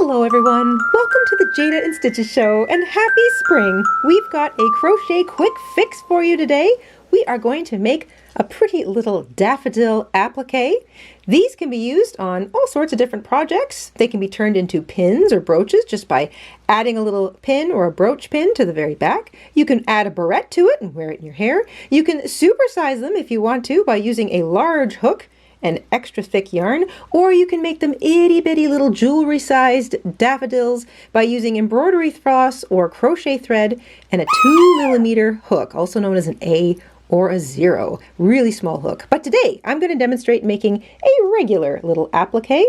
Hello everyone, welcome to the Jayda InStitches show and happy spring! We've got a crochet quick fix for you today. We are going to make a pretty little daffodil applique. These can be used on all sorts of different projects. They can be turned into pins or brooches just by adding a little pin or a brooch pin to the very back. You can add a barrette to it and wear it in your hair. You can supersize them if you want to by using a large hook and extra thick yarn, or you can make them itty bitty little jewelry sized daffodils by using embroidery floss or crochet thread and a 2mm hook, also known as an A or a 0, really small hook. But today I'm going to demonstrate making a regular little applique.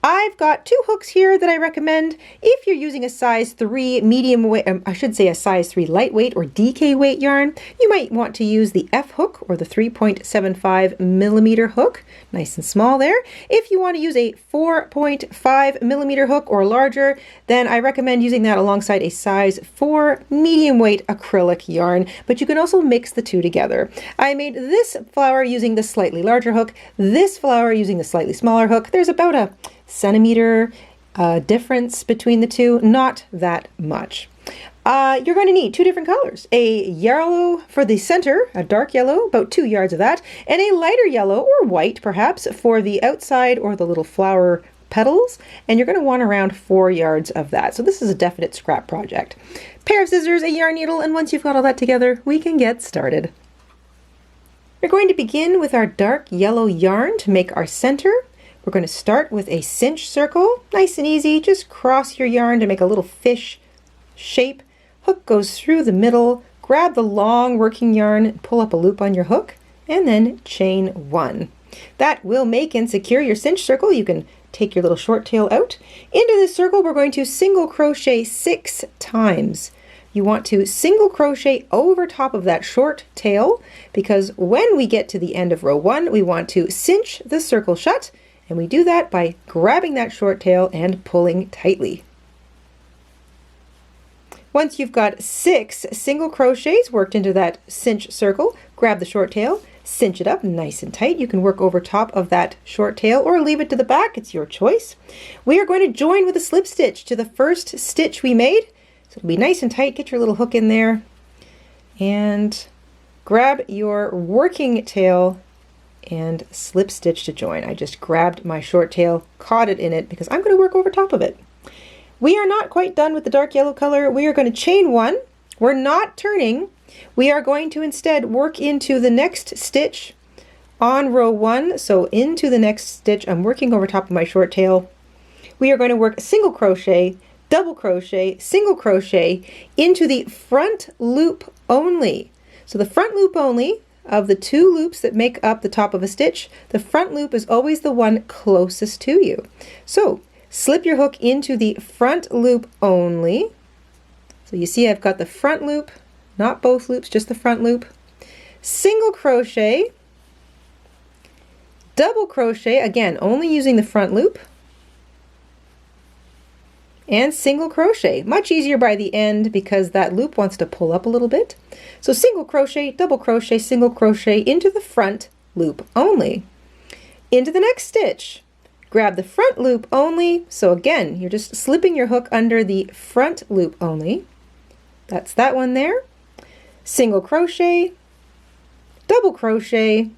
I've got 2 hooks here that I recommend. If you're using a size 3 medium weight, I should say a size 3 lightweight or DK weight yarn, you might want to use the F hook or the 3.75mm hook, nice and small there. If you want to use a 4.5mm hook or larger, then I recommend using that alongside a size 4 medium weight acrylic yarn, but you can also mix the two together. I made this flower using the slightly larger hook, this flower using the slightly smaller hook. There's about a centimeter difference between the two, not that much. You're going to need 2 different colors, a yellow for the center, a dark yellow, about 2 yards of that, and a lighter yellow or white perhaps for the outside or the little flower petals, and you're going to want around 4 yards of that. So this is a definite scrap project. Pair of scissors, a yarn needle, and once you've got all that together, we can get started. We're going to begin with our dark yellow yarn to make our center. We're going to start with a cinch circle, nice and easy. Just cross your yarn to make a little fish shape. Hook goes through the middle, grab the long working yarn, pull up a loop on your hook, and then chain 1. That will make and secure your cinch circle. You can take your little short tail out. Into this circle we're going to single crochet 6 times. You want to single crochet over top of that short tail because when we get to the end of row 1 we want to cinch the circle shut. And we do that by grabbing that short tail and pulling tightly. Once you've got 6 single crochets worked into that cinch circle, grab the short tail, cinch it up nice and tight. You can work over top of that short tail or leave it to the back, it's your choice. We are going to join with a slip stitch to the first stitch we made. So it'll be nice and tight. Get your little hook in there and grab your working tail and slip stitch to join. I just grabbed my short tail, caught it in it because I'm going to work over top of it. We are not quite done with the dark yellow color. We are going to chain 1. We're not turning. We are going to instead work into the next stitch on row 1. So into the next stitch, I'm working over top of my short tail. We are going to work single crochet, double crochet, single crochet into the front loop only. So the front loop only of the 2 loops that make up the top of a stitch, the front loop is always the one closest to you. So slip your hook into the front loop only. So you see I've got the front loop, not both loops, just the front loop. Single crochet, double crochet, again only using the front loop, and single crochet. Much easier by the end because that loop wants to pull up a little bit. So single crochet, double crochet, single crochet into the front loop only. Into the next stitch, grab the front loop only. So again, you're just slipping your hook under the front loop only. That's that one there. Single crochet, double crochet,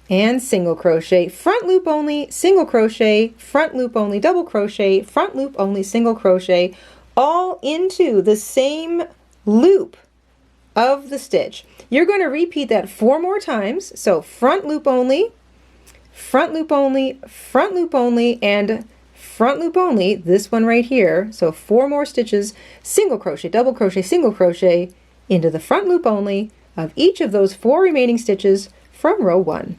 and single crochet, front loop only, single crochet, front loop only, double crochet, front loop only, single crochet, all into the same loop of the stitch. You're going to repeat that 4 more times. So front loop only, front loop only, front loop only, and front loop only, this one right here. So 4 more stitches, single crochet, double crochet, single crochet into the front loop only of each of those 4 remaining stitches from row 1.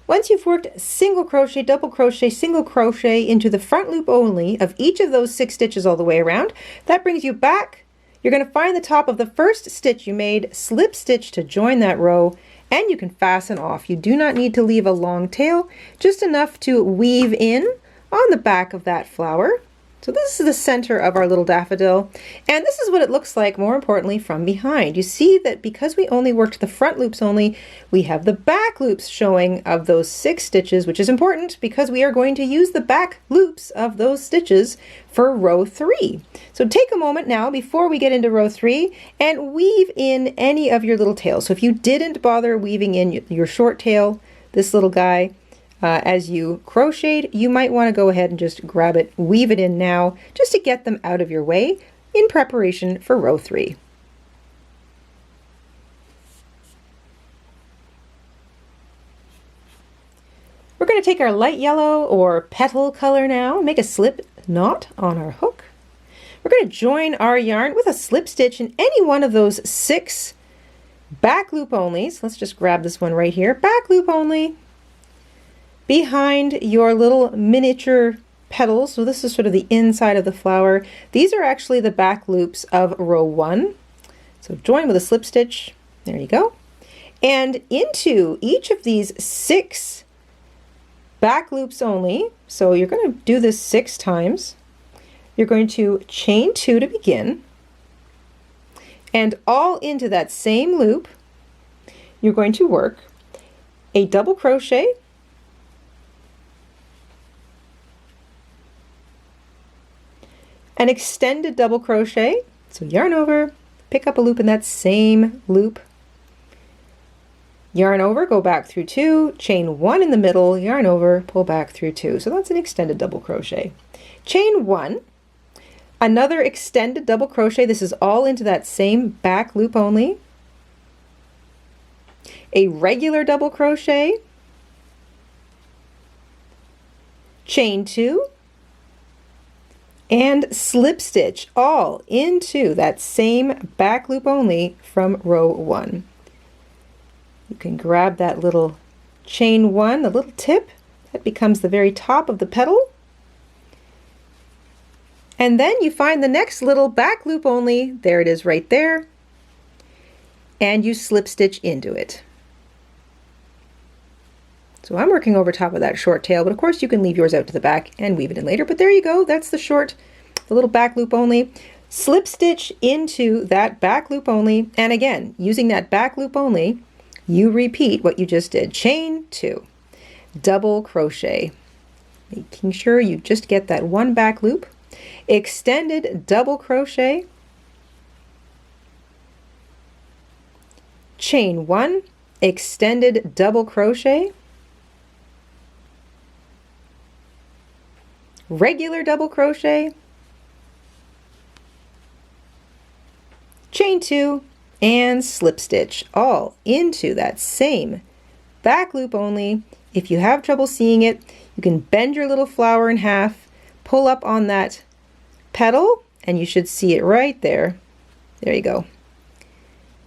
Once you've worked single crochet, double crochet, single crochet into the front loop only of each of those 6 stitches all the way around, that brings you back. You're going to find the top of the first stitch you made, slip stitch to join that row, and you can fasten off. You do not need to leave a long tail, just enough to weave in on the back of that flower. So this is the center of our little daffodil, and this is what it looks like, more importantly, from behind. You see that because we only worked the front loops only, we have the back loops showing of those 6 stitches, which is important because we are going to use the back loops of those stitches for row 3. So take a moment now before we get into row 3 and weave in any of your little tails. So if you didn't bother weaving in your short tail, this little guy, as you crocheted, you might want to go ahead and just grab it, weave it in now, just to get them out of your way in preparation for row 3. We're going to take our light yellow or petal color now, make a slip knot on our hook. We're going to join our yarn with a slip stitch in any one of those 6 back loop onlys. Let's just grab this one right here, back loop only, behind your little miniature petals. So this is sort of the inside of the flower. These are actually the back loops of row 1. So join with a slip stitch, there you go. And into each of these 6 back loops only, so you're going to do this 6 times. You're going to chain 2 to begin, and all into that same loop, you're going to work a double crochet, an extended double crochet, so yarn over, pick up a loop in that same loop, yarn over, go back through 2, chain 1 in the middle, yarn over, pull back through 2. So that's an extended double crochet. Chain 1, another extended double crochet. This is all into that same back loop only. A regular double crochet, chain 2, and slip stitch all into that same back loop only from row 1. You can grab that little chain 1, the little tip that becomes the very top of the petal, and then you find the next little back loop only, there it is right there, and you slip stitch into it. So I'm working over top of that short tail, but of course you can leave yours out to the back and weave it in later. But there you go, that's the little back loop only. Slip stitch into that back loop only, and again, using that back loop only, you repeat what you just did. Chain 2, double crochet, making sure you just get that one back loop, extended double crochet, chain 1, extended double crochet, regular double crochet, chain 2, and slip stitch all into that same back loop only. If you have trouble seeing it, you can bend your little flower in half, pull up on that petal, and you should see it right there. There you go.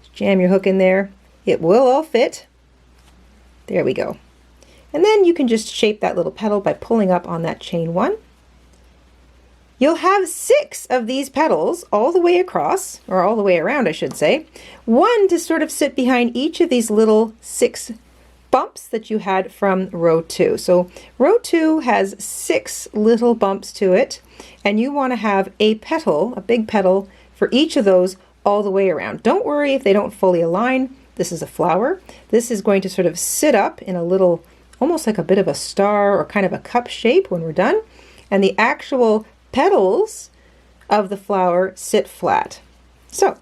Just jam your hook in there. It will all fit. There we go. And then you can just shape that little petal by pulling up on that chain 1. You'll have 6 of these petals all the way across, or all the way around I should say, one to sort of sit behind each of these little 6 bumps that you had from row 2. So row 2 has 6 little bumps to it, and you want to have a petal, a big petal, for each of those all the way around. Don't worry if they don't fully align. This is a flower. This is going to sort of sit up in a little, almost like a bit of a star or kind of a cup shape when we're done, and the actual petals of the flower sit flat. So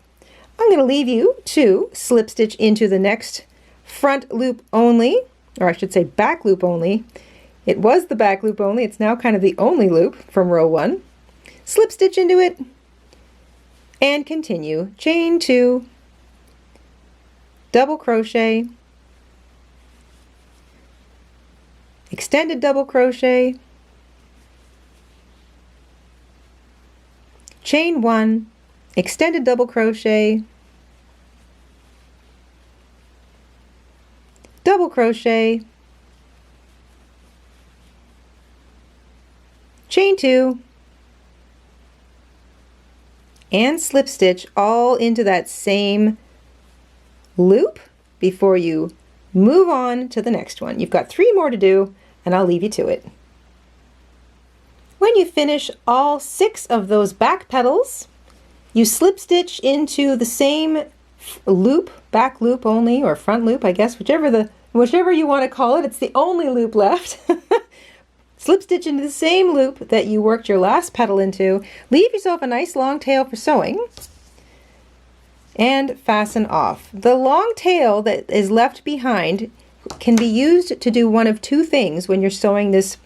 I'm going to leave you to slip stitch into the next front loop only, or I should say back loop only. It was the back loop only, it's now kind of the only loop from row 1. Slip stitch into it and continue. Chain 2, double crochet, extended double crochet, chain 1, extended double crochet, double crochet, chain 2, and slip stitch all into that same loop before you move on to the next one. You've got 3 more to do, and I'll leave you to it. When when you finish all 6 of those back petals, you slip stitch into the same loop, back loop only, or front loop, I guess, whichever you want to call it. It's the only loop left. Slip stitch into the same loop that you worked your last petal into. Leave yourself a nice long tail for sewing. And fasten off. The long tail that is left behind can be used to do one of 2 things when you're sewing this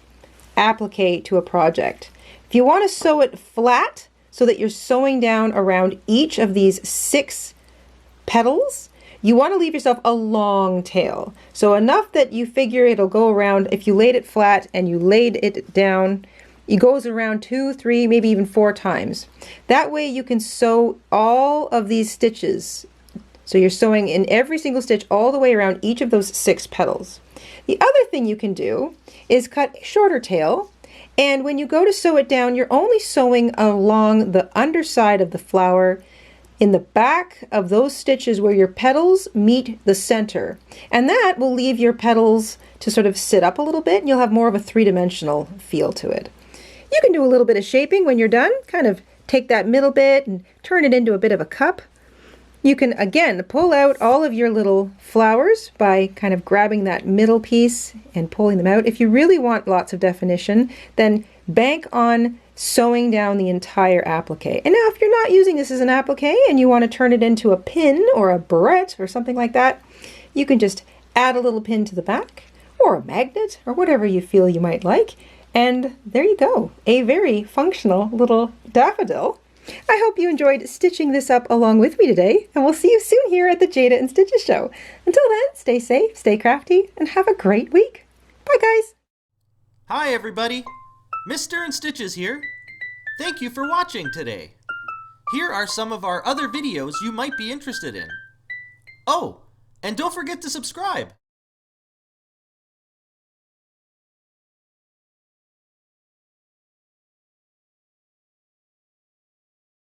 applique to a project. If you want to sew it flat so that you're sewing down around each of these 6 petals, you want to leave yourself a long tail. So enough that you figure it'll go around, if you laid it flat and you laid it down, it goes around 2, 3, maybe even 4 times. That way you can sew all of these stitches. So you're sewing in every single stitch all the way around each of those 6 petals. The other thing you can do is cut a shorter tail, and when you go to sew it down, you're only sewing along the underside of the flower in the back of those stitches where your petals meet the center. And that will leave your petals to sort of sit up a little bit, and you'll have more of a 3-dimensional feel to it. You can do a little bit of shaping when you're done, kind of take that middle bit and turn it into a bit of a cup. You can, again, pull out all of your little flowers by kind of grabbing that middle piece and pulling them out. If you really want lots of definition, then bank on sewing down the entire applique. And now if you're not using this as an applique and you want to turn it into a pin or a barrette or something like that, you can just add a little pin to the back or a magnet or whatever you feel you might like. And there you go, a very functional little daffodil. I hope you enjoyed stitching this up along with me today, and we'll see you soon here at the Jayda and Stitches show. Until then, stay safe, stay crafty, and have a great week. Bye, guys. Hi, everybody. Mr. and Stitches here. Thank you for watching today. Here are some of our other videos you might be interested in. Oh, and don't forget to subscribe.